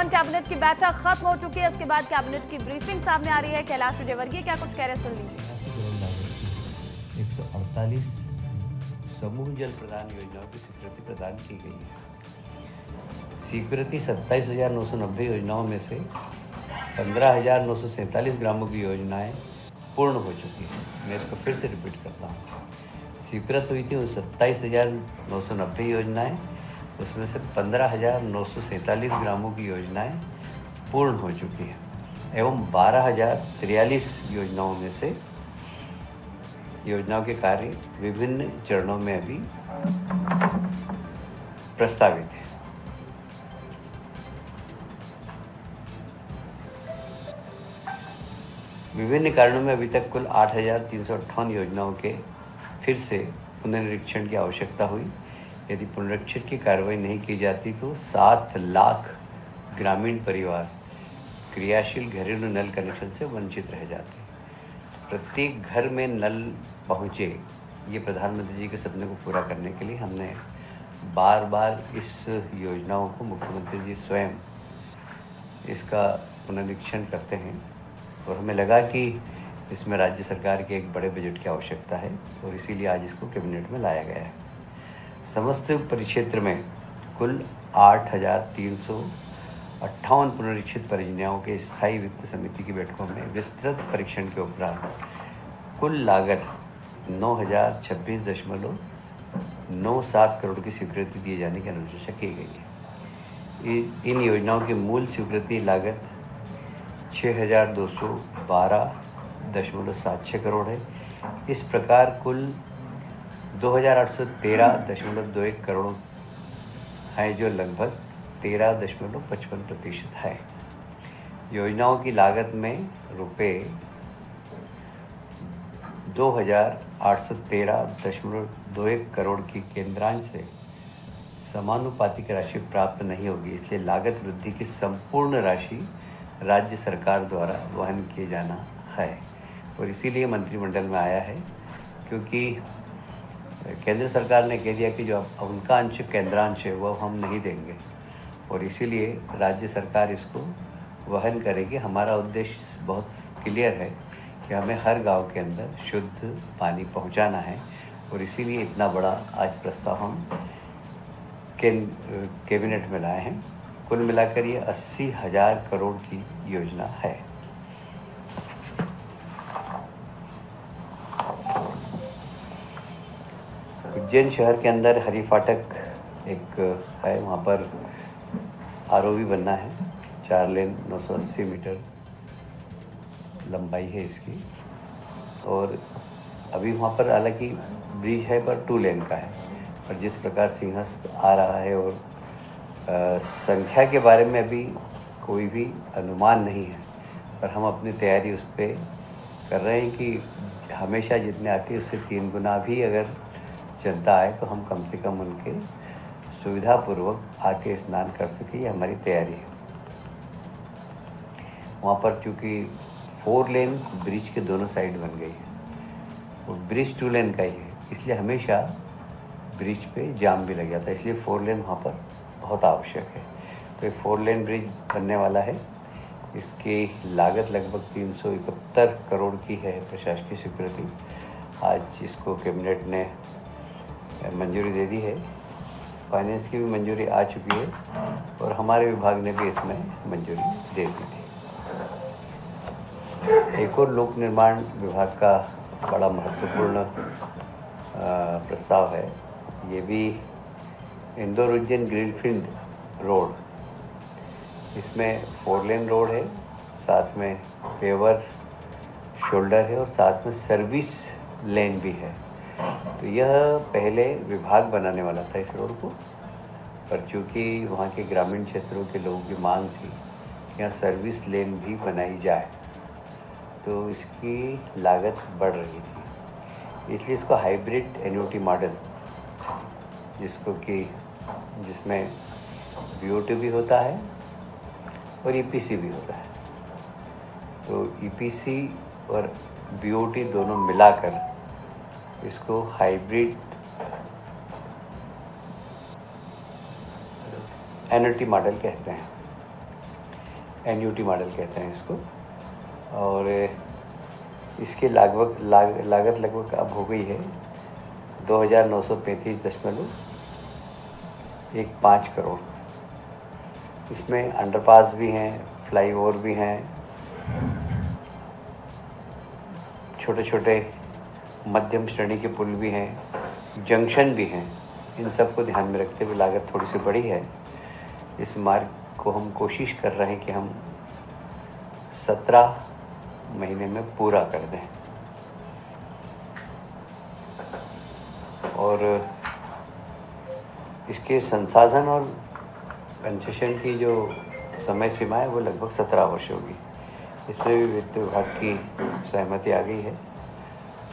दौरान कैबिनेट की बैठक खत्म हो चुकी है। इसके बाद कैबिनेट की ब्रीफिंग सामने आ रही है। कैलाश विजयवर्गीय क्या कुछ कह रहे हैं, सुन लीजिए। 148 समूह जल प्रदान योजनाओं की स्वीकृति प्रदान की गई है। स्वीकृति 27,990 योजनाओं में से 15,947 ग्रामों की योजनाएं पूर्ण हो चुकी है। मैं इसको फिर से रिपीट करता हूँ। स्वीकृत हुई थी 27,990 योजनाएं, उसमें से 15,947 ग्रामों की योजनाएं पूर्ण हो चुकी है एवं 12,043 योजनाओं में से योजनाओं के कार्य विभिन्न चरणों में अभी प्रस्तावित है। विभिन्न कारणों में अभी तक कुल 8,358 योजनाओं के फिर से पुनरीक्षण की आवश्यकता हुई। यदि पुनरीक्षण की कार्रवाई नहीं की जाती तो 7 लाख ग्रामीण परिवार क्रियाशील घरेलू नल कनेक्शन से वंचित रह जाते। प्रत्येक घर में नल पहुँचे, ये प्रधानमंत्री जी के सपने को पूरा करने के लिए हमने बार बार इस योजनाओं को मुख्यमंत्री जी स्वयं इसका पुनरीक्षण करते हैं और हमें लगा कि इसमें राज्य सरकार के एक बड़े बजट की आवश्यकता है और इसीलिए आज इसको कैबिनेट में लाया गया है। समस्त परिक्षेत्र में कुल 8,358 पुनरीक्षित परियोजनाओं के स्थायी वित्त समिति की बैठकों में विस्तृत परीक्षण के उपरांत कुल लागत 9,026.97 करोड़ की स्वीकृति दिए जाने की अनुशंसा की गई है। इन योजनाओं की मूल स्वीकृति लागत 6,212.76 करोड़ है। इस प्रकार कुल 2,813.21 करोड़ है, जो लगभग 13.55% है। योजनाओं की लागत में रुपये 2,813.21 करोड़ की केंद्रांश से समानुपातिक राशि प्राप्त नहीं होगी, इसलिए लागत वृद्धि की संपूर्ण राशि राज्य सरकार द्वारा वहन किए जाना है और इसीलिए मंत्रिमंडल में आया है, क्योंकि केंद्र सरकार ने कह दिया कि जो उनका अंश केंद्रांश है वो हम नहीं देंगे और इसीलिए राज्य सरकार इसको वहन करेगी। हमारा उद्देश्य बहुत क्लियर है कि हमें हर गांव के अंदर शुद्ध पानी पहुंचाना है और इसीलिए इतना बड़ा आज प्रस्ताव हम कैबिनेट में लाए हैं। कुल मिलाकर ये 80,000 करोड़ की योजना है। उज्जैन शहर के अंदर हरी फाटक एक है, वहाँ पर आरओबी बनना है। 4 लेन 980 मीटर लंबाई है इसकी और अभी वहाँ पर हालांकि ब्रिज है पर 2 लेन का है, और जिस प्रकार सिंहस्थ आ रहा है और संख्या के बारे में अभी कोई भी अनुमान नहीं है, पर हम अपनी तैयारी उस पर कर रहे हैं कि हमेशा जितने आती है उससे 3 गुना भी अगर जनता आए तो हम कम से कम उनके सुविधापूर्वक आके स्नान कर सके, ये हमारी तैयारी है। वहाँ पर चूँकि 4 लेन ब्रिज के दोनों साइड बन गई है और ब्रिज 2 लेन का ही है, इसलिए हमेशा ब्रिज पे जाम भी लग जाता है, इसलिए 4 लेन वहाँ पर बहुत आवश्यक है। तो 4 लेन ब्रिज बनने वाला है। इसकी लागत लगभग 371 करोड़ की है। प्रशासकीय स्वीकृति आज इसको कैबिनेट ने मंजूरी दे दी है। फाइनेंस की भी मंजूरी आ चुकी है और हमारे विभाग ने भी इसमें मंजूरी दे दी थी। एक और लोक निर्माण विभाग का बड़ा महत्वपूर्ण प्रस्ताव है। ये भी इंदौर उज्जैन ग्रीनफील्ड रोड, इसमें 4 लेन रोड है, साथ में पेवर शोल्डर है और साथ में सर्विस लेन भी है। तो यह पहले विभाग बनाने वाला था इस रोड को, पर चूँकि वहाँ के ग्रामीण क्षेत्रों के लोगों की मांग थी कि यहाँ सर्विस लेन भी बनाई जाए, तो इसकी लागत बढ़ रही थी, इसलिए इसको हाइब्रिड एन्युटी मॉडल, जिसमें BOT भी होता है और EPC भी होता है, तो EPC और BOT दोनों मिलाकर इसको हाइब्रिड एन्युटी मॉडल कहते हैं। एन्यूटी मॉडल कहते हैं इसको। और इसकी लागत लगभग अब हो गई है 2,935.15 करोड़। इसमें अंडरपास भी हैं, फ्लाईओवर भी हैं, छोटे छोटे मध्यम श्रेणी के पुल भी हैं, जंक्शन भी हैं। इन सब को ध्यान में रखते हुए लागत थोड़ी सी बड़ी है। इस मार्ग को हम कोशिश कर रहे हैं कि हम 17 महीने में पूरा कर दें। और इसके संसाधन और कंसेशन की जो समय सीमा है वो लगभग 17 वर्ष होगी। इसमें भी वित्त विभाग की सहमति आ गई है।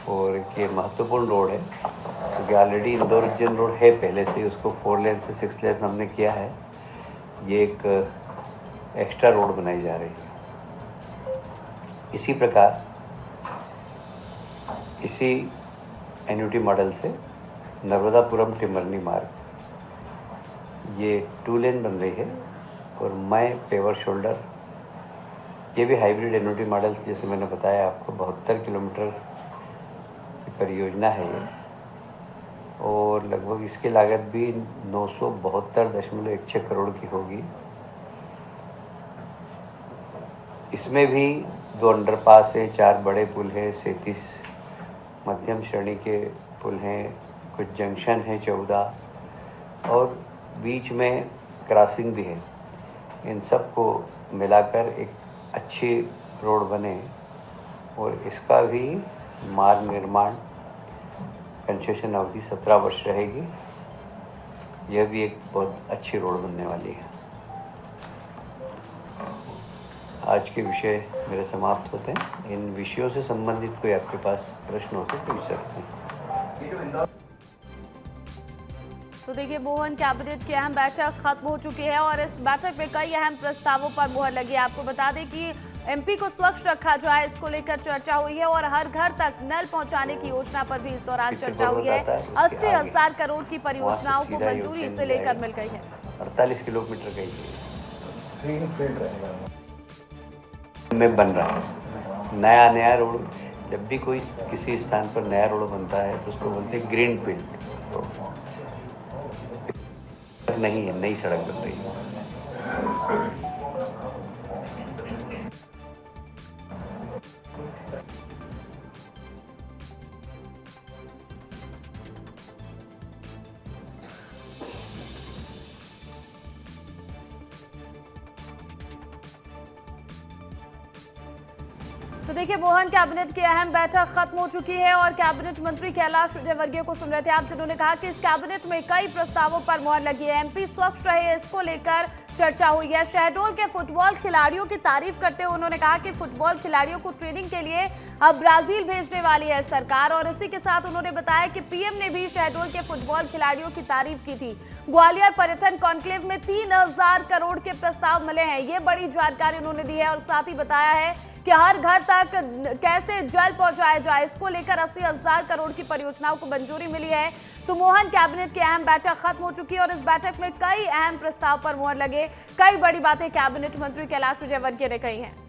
और ये महत्वपूर्ण रोड है क्योंकि ऑलरेडी इंदौर उज्जैन रोड है पहले से, उसको 4 लेन से 6 लेन हमने किया है। ये एक एक्स्ट्रा रोड बनाई जा रही है। इसी प्रकार इसी एन्यूटी मॉडल से नर्मदापुरम टिमरनी मार्ग, ये 2 लेन बन रही है। और मैं पेवर शोल्डर, ये भी हाइब्रिड एन्यूटी मॉडल, जैसे मैंने बताया आपको 72 किलोमीटर की परियोजना है ये। और लगभग इसकी लागत भी 972.16 करोड़ की होगी। इसमें भी 2 अंडरपास है, 4 बड़े पुल है, 37 मध्यम श्रेणी के पुल हैं, कुछ जंक्शन है 14, और बीच में क्रॉसिंग भी है। इन सब को मिलाकर एक अच्छी रोड बने। और इसका भी मार्ग निर्माण कंसेशन अवधि 17 वर्ष रहेगी। यह भी एक बहुत अच्छी रोड बनने वाली है। आज के विषय मेरे समाप्त होते हैं। इन विषयों से संबंधित कोई आपके पास प्रश्न हो तो पूछ सकते हैं। तो देखिए मोहन, कैबिनेट की अहम बैठक खत्म हो चुकी है और इस बैठक में कई अहम प्रस्तावों पर मुहर लगी है। आपको बता दें कि एमपी को स्वच्छ रखा जाए, इसको लेकर चर्चा हुई है और हर घर तक नल पहुंचाने की योजना पर भी इस दौरान चर्चा हुई है। 80,000 करोड़ की परियोजनाओं को मंजूरी इसे लेकर मिल गई है। 48 किलोमीटर का में बन रहा है नया रोड। जब भी कोई किसी स्थान पर नया रोड बनता है तो उसको बोलते हैं ग्रीन फील्ड। नहीं है, नई सड़क बन रही है। तो देखिए मोहन, कैबिनेट की अहम बैठक खत्म हो चुकी है और कैबिनेट मंत्री कैलाश विजयवर्गीय को सुन रहे थे आप, जिन्होंने कहा कि इस कैबिनेट में कई प्रस्तावों पर मुहर लगी है। एमपी स्वच्छ रहे, इसको लेकर चर्चा हुई है। शहडोल के फुटबॉल खिलाड़ियों की तारीफ करते हुए उन्होंने कहा कि फुटबॉल खिलाड़ियों को ट्रेनिंग के लिए अब ब्राजील भेजने वाली है सरकार। और इसी के साथ उन्होंने बताया कि पीएम ने भी शहडोल के फुटबॉल खिलाड़ियों की तारीफ की थी। ग्वालियर पर्यटन कॉन्क्लेव में 3,000 करोड़ के प्रस्ताव मिले हैं, ये बड़ी जानकारी उन्होंने दी है। और साथ ही बताया है कि हर घर तक कैसे जल पहुंचाया जाए, इसको लेकर 80,000 करोड़ की परियोजनाओं को मंजूरी मिली है। तो मोहन, कैबिनेट की अहम बैठक खत्म हो चुकी है और इस बैठक में कई अहम प्रस्ताव पर मुहर लगे। कई बड़ी बातें कैबिनेट मंत्री कैलाश विजयवर्गीय ने कही हैं।